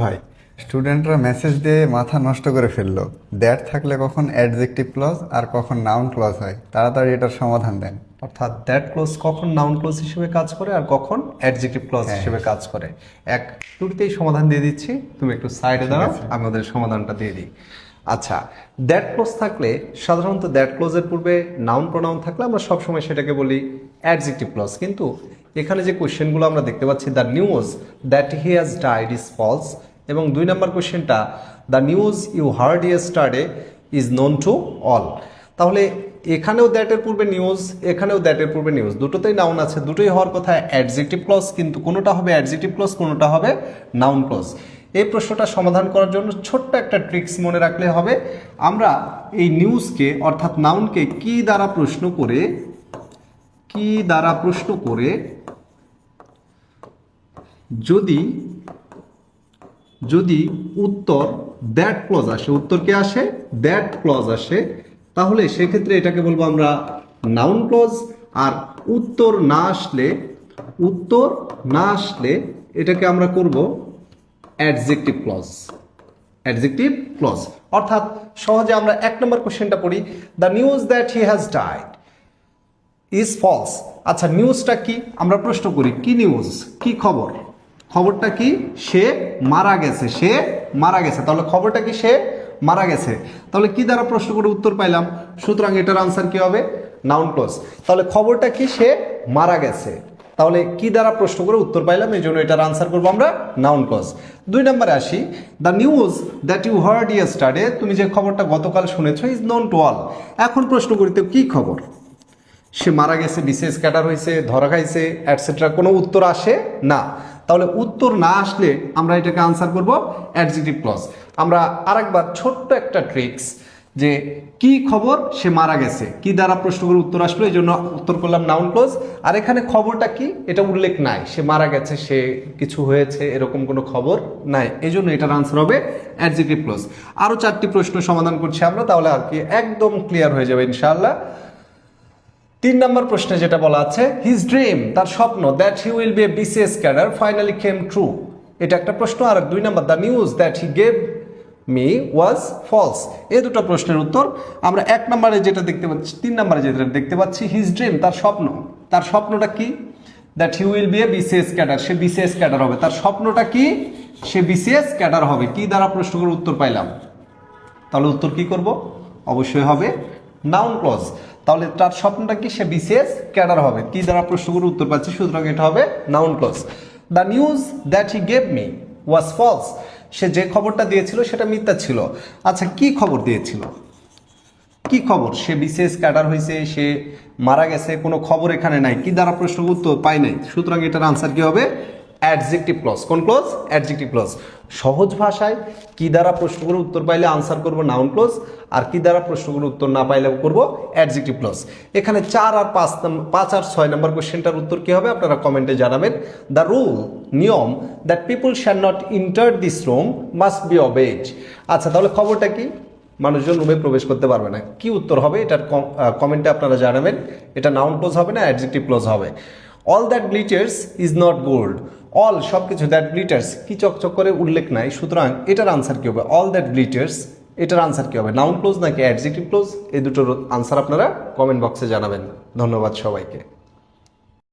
ভাই, স্টুডেন্টরা মেসেজ দিয়ে মাথা নষ্ট করে ফেললো। দ্যাট থাকলে কখন অ্যাডজেক্টিভ ক্লজ আর কখন নাউন ক্লজ হয়, তাড়াতাড়ি এটার সমাধান দেন। অর্থাৎ দ্যাট ক্লজ কখন নাউন ক্লজ হিসেবে কাজ করে আর কখন অ্যাডজেক্টিভ ক্লজ হিসেবে কাজ করে, এক টুটিতেই সমাধান দিয়ে দিচ্ছি। তুমি একটু সাইডে দাঁড়াও, আমি ওদের সমাধানটা দিয়ে দিই। আচ্ছা, দ্যাট ক্লজ থাকলে সাধারণত দ্যাট ক্লজের পূর্বে নাউন প্রোনাউন থাকলে আমরা সবসময় সেটাকে বলি অ্যাডজেক্টিভ ক্লজ। কিন্তু এখানে যে কোশ্চেনগুলো আমরা দেখতে পাচ্ছি, the news that he has died is false, এবং 2 নম্বর কোশ্চেনটা the news you heard yesterday is known to all. তাহলে এখানেও দ্যাটের পূর্বে নিউজ, এখানেও দ্যাটের পূর্বে নিউজ, দুটোতেই নাউন আছে, দুটোই হওয়ার কথা অ্যাডজেক্টিভ ক্লজ, কিন্তু কোনোটা হবে অ্যাডজেক্টিভ ক্লজ, কোনোটা হবে নাউন ক্লজ। এই প্রশ্নটা সমাধান করার জন্য ছোট্ট একটা ট্রিক্স মনে রাখলে হবে। আমরা এই নিউজকে অর্থাৎ নাউনকে কি দ্বারা প্রশ্ন করে যদি উত্তর দ্যাট ক্লজ আসে, উত্তর কে আসে? দ্যাট ক্লজ আসে, তাহলে সেক্ষেত্রে এটাকে বলবো আমরা নাউন ক্লজ। আর উত্তর না আসলে এটাকে আমরা করব অ্যাডজেক্টিভ ক্লজ। অর্থাৎ সহজে আমরা 1 নম্বর কোশ্চেনটা পড়ি, the news that he has died is false. আচ্ছা, নিউজটা কি? আমরা প্রশ্ন করি কি নিউজ, কি খবর? খবরটা কি? সে মারা গেছে। তাহলে খবরটা কি? সে মারা গেছে। তাহলে কি দ্বারা প্রশ্ন করে উত্তর পাইলাম, সুতরাং এটার আনসার কি হবে? Noun clause. তাহলে খবরটা কি? সে মারা গেছে। তাহলে কি দ্বারা প্রশ্ন করে উত্তর পাইলাম, এই জন্য এটার আনসার করবো আমরা নাউন ক্লজ। 2 নম্বরে আসি, the news that you heard yesterday, তুমি যে খবরটা গতকাল শুনেছো, ইজ নোন টু অল। এখন প্রশ্ন করি তো কি খবর? সে মারা গেছে, বিসিএস ক্যাডার হয়েছে, ধরা খাইছে, অ্যাটসেট্রা, কোনো উত্তর আসে না। তাহলে উত্তর না আসলে আমরা এটাকে আনসার করব অ্যাডজেক্টিভ ক্লজ। আমরা আরেকবার ছোট্ট একটা ট্রিক্স, যে কি খবর? সে মারা গেছে, কি দ্বারা প্রশ্ন করে উত্তর আসলো, এই জন্য উত্তর করলাম নাউন ক্লজ। আর এখানে খবরটা কি? এটা উল্লেখ নাই, সে মারা গেছে, সে কিছু হয়েছে, এরকম কোনো খবর নাই, এই জন্য এটার আনসার হবে অ্যাডজেক্টিভ ক্লজ। আরও 4টি প্রশ্ন সমাধান করছি আমরা, তাহলে আর কি একদম ক্লিয়ার হয়ে যাবে ইনশাআল্লাহ। 3 নম্বর প্রশ্নে যেটা বলা আছে, হিজ ড্রিম, তার স্বপ্ন, that he will be a BCS cadre finally came true, এটা একটা প্রশ্ন। আর 2 নম্বর, the news that he gave me was false. এই দুটো প্রশ্নের উত্তর আমরা 1 নম্বরে যেটা দেখতে পাচ্ছি, 3 নম্বরে যেটা দেখতে পাচ্ছি, হিজ ড্রিম, তার স্বপ্ন, তার স্বপ্নটা কি? That he will be a BCS cadre, say BCS cadre হবে। তার স্বপ্নটা কি? সে বিসিএস ক্যাডার হবে। কি দ্বারা প্রশ্ন করে উত্তর পাইলাম, তাহলে উত্তর কি করব? অবশ্যই হবে নাউন ক্লজ। তাহলে তার স্বপ্নটা কি? সে বিসিএস ক্যাডার হবে। কি দ্বারা প্রশ্ন করে উত্তর পাচ্ছি, সুতরাং এটা হবে noun clause. The news that he gave me was false, সে যে খবরটা দিয়েছিল সেটা মিথ্যা ছিল। আচ্ছা, কি খবর দিয়েছিল? কি খবর? সে বিসিএস ক্যাডার হয়েছে, সে মারা গেছে, কোনো খবর এখানে নাই, কি দ্বারা প্রশ্ন উত্তর পাই নাই, সুতরাং এটার আনসার কি হবে? Adjective clause. কোন ক্লজ? Adjective clause. সহজ ভাষায় কি দ্বারা প্রশ্ন করে উত্তর পাইলে আনসার করব নাউন ক্লজ, আর কি দ্বারা প্রশ্ন করে উত্তর না পাইলে করব অ্যাডজেক্টিভ ক্লজ। এখানে 4 আর 5 আর 6 নম্বর কোশ্চেনটার উত্তর কি হবে আপনারা কমেন্টে জানাবেন। দ্য রুল, নিয়ম, that people shall not enter this room must be obeyed. আচ্ছা, তাহলে খবরটা কি? মানুষজন রুমে প্রবেশ করতে পারবে না। কি উত্তর হবে এটার কমেন্টে আপনারা জানাবেন। এটা নাউন ক্লজ হবে না অ্যাডজেক্টিভ ক্লজ হবে? All that glitters is not gold, all সব কিছু, দ্যাট গ্লিটার্স কি চকচক করে, উল্লেখ নাই, সুতরাং এটার আনসার কি হবে? অল দ্যাট গ্লিটার্স, এটার আনসার কি হবে? নাউন ক্লজ নাকি অ্যাডজেক্টিভ ক্লজ? এই দুটোর আনসার আপনারা কমেন্ট বক্সে জানাবেন। ধন্যবাদ সবাইকে।